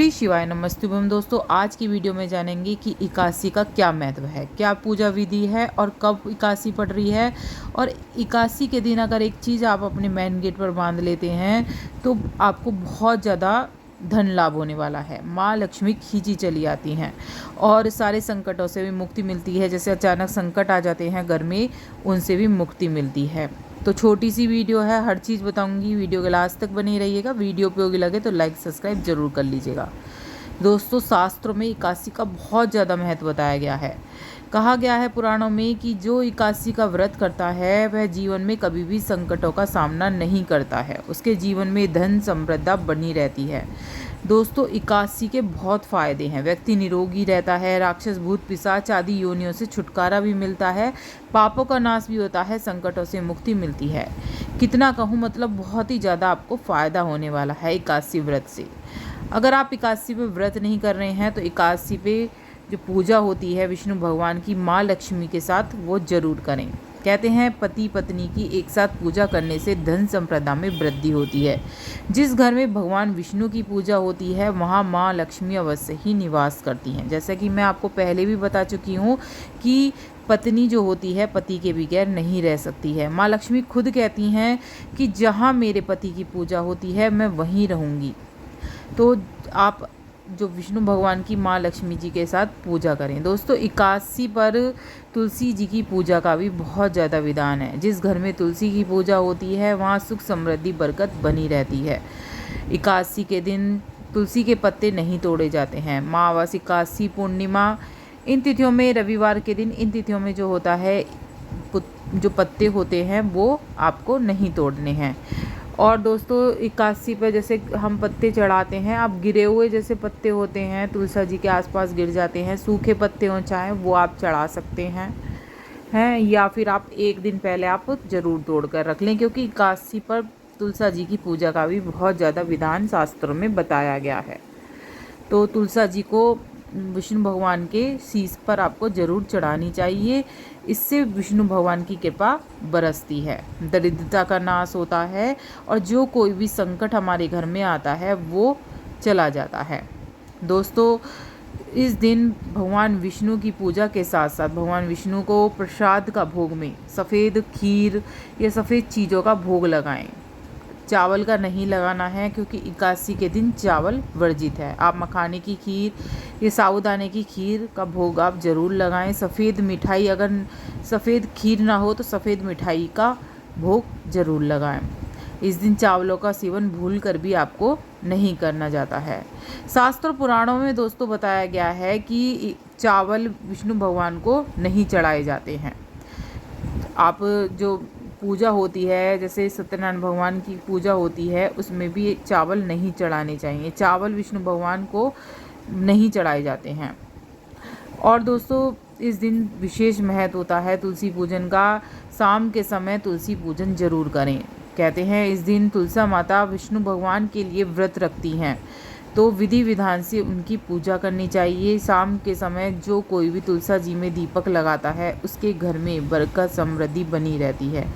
श्री शिवाय नमस्तुभ्यम। दोस्तों, आज की वीडियो में जानेंगे कि एकादशी का क्या महत्व है, क्या पूजा विधि है और कब एकादशी पड़ रही है। और एकादशी के दिन अगर एक चीज़ आप अपने मेन गेट पर बांध लेते हैं तो आपको बहुत ज़्यादा धन लाभ होने वाला है। माँ लक्ष्मी खींची चली आती हैं और सारे संकटों से भी मुक्ति मिलती है। जैसे अचानक संकट आ जाते हैं घर में, उनसे भी मुक्ति मिलती है। तो छोटी सी वीडियो है, हर चीज़ बताऊंगी। वीडियो के लास्ट तक बनी रहिएगा। वीडियो उपयोगी लगे तो लाइक सब्सक्राइब जरूर कर लीजिएगा। दोस्तों, शास्त्रों में एकादशी का बहुत ज़्यादा महत्व बताया गया है। कहा गया है पुराणों में कि जो एकादशी का व्रत करता है वह जीवन में कभी भी संकटों का सामना नहीं करता है। उसके जीवन में धन समृद्धि बनी रहती है। दोस्तों, एकादशी के बहुत फ़ायदे हैं। व्यक्ति निरोगी रहता है, राक्षस भूत पिशाच आदि योनियों से छुटकारा भी मिलता है, पापों का नाश भी होता है, संकटों से मुक्ति मिलती है। कितना कहूँ, मतलब बहुत ही ज़्यादा आपको फ़ायदा होने वाला है एकादशी व्रत से। अगर आप एकादशी पे व्रत नहीं कर रहे हैं तो एकादशी पे जो पूजा होती है विष्णु भगवान की माँ लक्ष्मी के साथ, वो जरूर करें। कहते हैं पति पत्नी की एक साथ पूजा करने से धन संपदा में वृद्धि होती है। जिस घर में भगवान विष्णु की पूजा होती है वहाँ माँ लक्ष्मी अवश्य ही निवास करती हैं। जैसा कि मैं आपको पहले भी बता चुकी हूँ कि पत्नी जो होती है पति के बगैर नहीं रह सकती है। माँ लक्ष्मी खुद कहती हैं कि जहाँ मेरे पति की पूजा होती है मैं वहीं रहूँगी। तो आप जो विष्णु भगवान की माँ लक्ष्मी जी के साथ पूजा करें। दोस्तों, एकादशी पर तुलसी जी की पूजा का भी बहुत ज़्यादा विधान है। जिस घर में तुलसी की पूजा होती है वहाँ सुख समृद्धि बरकत बनी रहती है। एकादशी के दिन तुलसी के पत्ते नहीं तोड़े जाते हैं। मावास, एकादशी, पूर्णिमा, इन तिथियों में, रविवार के दिन इन तिथियों में जो होता है जो पत्ते होते हैं वो आपको नहीं तोड़ने हैं। और दोस्तों, एकादशी पर जैसे हम पत्ते चढ़ाते हैं, आप गिरे हुए जैसे पत्ते होते हैं तुलसी जी के आसपास गिर जाते हैं, सूखे पत्ते हो चाहे वो आप चढ़ा सकते हैं या फिर आप एक दिन पहले आप ज़रूर तोड़ कर रख लें, क्योंकि एकादशी पर तुलसी जी की पूजा का भी बहुत ज़्यादा विधान शास्त्रों में बताया गया है। तो तुलसी जी को विष्णु भगवान के शीश पर आपको ज़रूर चढ़ानी चाहिए। इससे विष्णु भगवान की कृपा बरसती है, दरिद्रता का नाश होता है और जो कोई भी संकट हमारे घर में आता है वो चला जाता है। दोस्तों, इस दिन भगवान विष्णु की पूजा के साथ साथ भगवान विष्णु को प्रसाद का भोग में सफ़ेद खीर या सफ़ेद चीज़ों का भोग लगाएं। चावल का नहीं लगाना है, क्योंकि एकादशी के दिन चावल वर्जित है। आप मखाने की खीर या साबूदाने की खीर का भोग आप ज़रूर लगाएं। सफ़ेद मिठाई, अगर सफ़ेद खीर ना हो तो सफ़ेद मिठाई का भोग ज़रूर लगाएं। इस दिन चावलों का सेवन भूल कर भी आपको नहीं करना जाता है। शास्त्र पुराणों में दोस्तों बताया गया है कि चावल विष्णु भगवान को नहीं चढ़ाए जाते हैं। आप जो पूजा होती है, जैसे सत्यनारायण भगवान की पूजा होती है, उसमें भी चावल नहीं चढ़ाने चाहिए। चावल विष्णु भगवान को नहीं चढ़ाए जाते हैं। और दोस्तों, इस दिन विशेष महत्व होता है तुलसी पूजन का। शाम के समय तुलसी पूजन जरूर करें। कहते हैं इस दिन तुलसी माता विष्णु भगवान के लिए व्रत रखती हैं, तो विधि विधान से उनकी पूजा करनी चाहिए। शाम के समय जो कोई भी तुलसी जी में दीपक लगाता है उसके घर में बरकत समृद्धि बनी रहती है।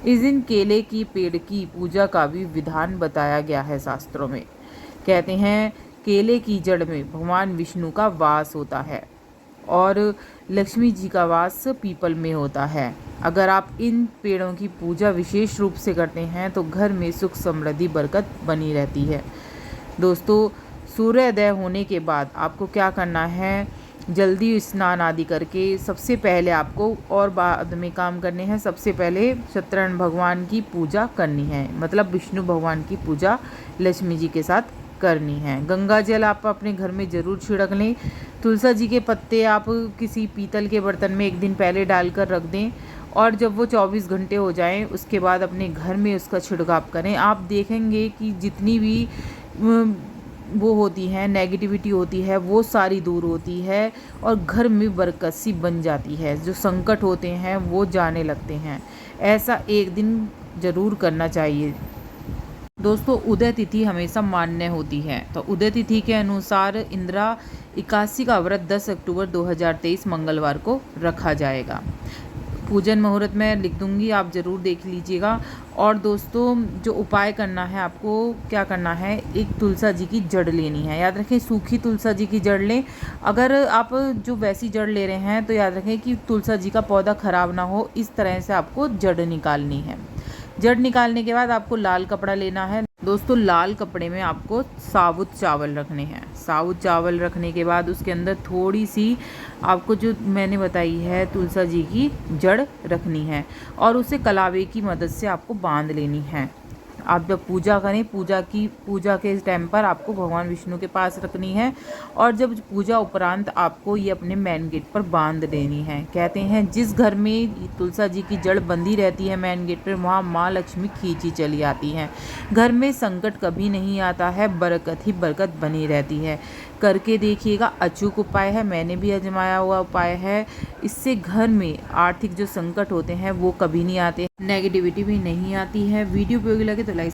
इस दिन केले की पेड़ की पूजा का भी विधान बताया गया है शास्त्रों में। कहते हैं केले की जड़ में भगवान विष्णु का वास होता है और लक्ष्मी जी का वास पीपल में होता है। अगर आप इन पेड़ों की पूजा विशेष रूप से करते हैं तो घर में सुख समृद्धि बरकत बनी रहती है। दोस्तों, सूर्योदय होने के बाद आपको क्या करना है, जल्दी स्नान आदि करके सबसे पहले आपको, और बाद में काम करने हैं, सबसे पहले सत्यनारायण भगवान की पूजा करनी है। मतलब विष्णु भगवान की पूजा लक्ष्मी जी के साथ करनी है। गंगा जल आप अपने घर में ज़रूर छिड़क लें। तुलसी जी के पत्ते आप किसी पीतल के बर्तन में एक दिन पहले डालकर रख दें और जब वो 24 घंटे हो जाएं उसके बाद अपने घर में उसका छिड़काव करें। आप देखेंगे कि जितनी भी वो होती है, नेगेटिविटी होती है, वो सारी दूर होती है और घर में बरकत सी बन जाती है। जो संकट होते हैं वो जाने लगते हैं। ऐसा एक दिन ज़रूर करना चाहिए। दोस्तों, उदय तिथि हमेशा मान्य होती है। तो उदय तिथि के अनुसार इंदिरा एकादशी का व्रत 10 अक्टूबर 2023 मंगलवार को रखा जाएगा। पूजन मुहूर्त में लिख दूंगी, आप ज़रूर देख लीजिएगा। और दोस्तों जो उपाय करना है, आपको क्या करना है, एक तुलसा जी की जड़ लेनी है। याद रखें सूखी तुलसा जी की जड़ लें। अगर आप जो वैसी जड़ ले रहे हैं तो याद रखें कि तुलसा जी का पौधा ख़राब ना हो, इस तरह से आपको जड़ निकालनी है। जड़ निकालने के बाद आपको लाल कपड़ा लेना है। दोस्तों लाल कपड़े में आपको साबुत चावल रखने हैं। साबुत चावल रखने के बाद उसके अंदर थोड़ी सी आपको जो मैंने बताई है तुलसा जी की जड़ रखनी है और उसे कलावे की मदद से आपको बांध लेनी है। आप जब पूजा करें, पूजा के टाइम पर आपको भगवान विष्णु के पास रखनी है और जब पूजा उपरांत आपको ये अपने मेन गेट पर बांध देनी है। कहते हैं जिस घर में तुलसा जी की जड़ बंधी रहती है मेन गेट पर, वहाँ माँ लक्ष्मी खींची चली आती हैं। घर में संकट कभी नहीं आता है, बरकत ही बरकत बनी रहती है। करके देखिएगा, अचूक उपाय है, मैंने भी आजमाया हुआ उपाय है। इससे घर में आर्थिक जो संकट होते हैं वो कभी नहीं आते, नेगेटिविटी भी नहीं आती है। वीडियो उपयोगी लगे तो लाइक